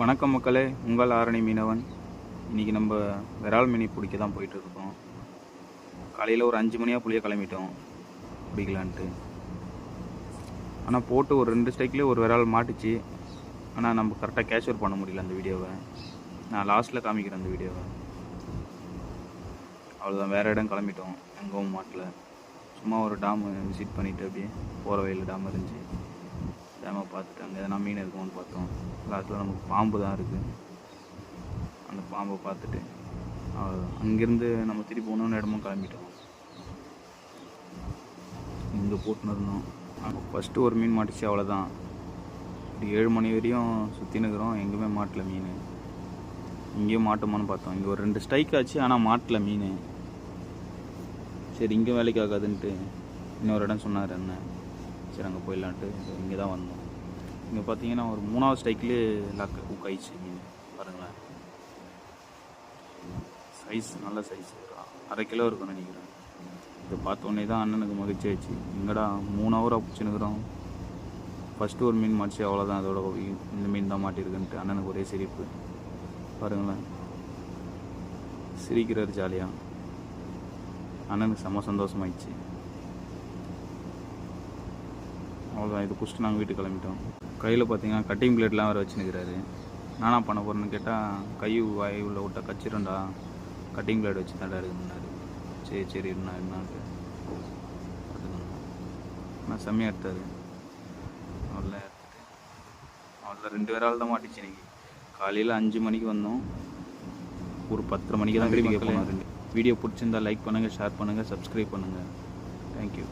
வணக்கம் மக்களே, உங்கள் ஆரணி மீனவன். இன்றைக்கி நம்ம விரால் மீன் பிடிக்க தான் போயிட்டுருக்கோம். காலையில் ஒரு 5 மணியாக புளிய கிளம்பிட்டோம் பிடிக்கலான்ட்டு. ஆனால் போட்டு ஒரு 2 ஸ்ட்ரைக்லேயே ஒரு விரால் மாட்டுச்சு. ஆனால் நம்ம கரெக்டாக கேப்சர் பண்ண முடியல அந்த வீடியோவை. நான் லாஸ்ட்டில் காமிக்கிறேன் அந்த வீடியோவை. அவ்வளோதான், வேறு இடம் கிளம்பிட்டோம். எங்கவும் மாட்டில் சும்மா ஒரு டாம் விசிட் பண்ணிவிட்டு அப்படியே போகிற வயலில் டாம் இருந்துச்சு. டேமை பார்த்துட்டு அங்கே எதனா மீன் இருக்கும்னு பார்த்தோம். லாஸ்ட்டில் நமக்கு பாம்பு தான் இருக்குது. அந்த பாம்பை பார்த்துட்டு அங்கேருந்து நம்ம திருப்பி போகணுன்னு இடமும் கிளம்பிட்டோம். இங்கே போட்டுன்னு இருந்தோம். ஃபஸ்ட்டு ஒரு மீன் மாட்டிச்சு, அவ்வளோதான். இப்படி 7 மணி வரையும் சுற்றினுக்கிறோம், எங்கேயுமே மாட்டல மீன். இங்கேயும் மாட்டுமான்னு பார்த்தோம். இங்கே ஒரு 2 ஸ்ட்ரைக் ஆச்சு, ஆனால் மாட்டல மீன். சரி, இங்கே வேலைக்கு ஆகாதுன்ட்டு இன்னொரு இடம் சொன்னார் அண்ணன். சரி, அங்கே போயிடலான்ட்டு இங்கே தான் வந்தோம். இங்கே பார்த்தீங்கன்னா ஒரு 3வது ஸ்ட்ரைக்லேயே குக் ஆயிடுச்சு மீன். பாருங்களேன், சைஸ் நல்ல சைஸ், 1/2 கிலோ இருக்குன்னு நினைக்கிறேன். இதை பார்த்தோன்னே தான் அண்ணனுக்கு மகிழ்ச்சி ஆயிடுச்சு. இங்கடா 3 ஹவராக பிடிச்சினுக்கிறோம், ஃபஸ்ட்டு ஒரு மீன் மாட்டிச்சு, அவ்வளோதான். அதோட இந்த மீன் தான் மாட்டிருக்குன்ட்டு அண்ணனுக்கு ஒரே சிரிப்பு. பாருங்களேன், சிரிக்கிறார் ஜாலியாக. அண்ணனுக்கு செம்ம சந்தோஷமாயிடுச்சு. அவ்வளோதான், இது குடிச்சிட்டு நாங்கள் வீட்டுக்கு கிளம்பிட்டோம். கையில் பார்த்தீங்கன்னா கட்டிங் பிளேட்லாம் வேறு வச்சுன்னுக்கிறாரு. நானா பண்ண போகிறேன்னு கேட்டால், கை வாய் உள்ள விட்டா கச்சிருண்டா, கட்டிங் பிளேட் வச்சு தான் இருக்குன்னாரு. சரி என்னான்ட்டு பார்த்துக்கோங்க. ஆனால் செம்மையாக எடுத்தார். அவ்வளோ 2 விரால் தான் மாட்டிச்சு இன்னைக்கு. காலையில் 5 மணிக்கு வந்தோம், ஒரு 10:30 மணிக்கு தான் வீடியோ போனோம். வீடியோ பிடிச்சிருந்தால் லைக் பண்ணுங்கள், ஷேர் பண்ணுங்கள், சப்ஸ்கிரைப் பண்ணுங்கள். தேங்க்யூ.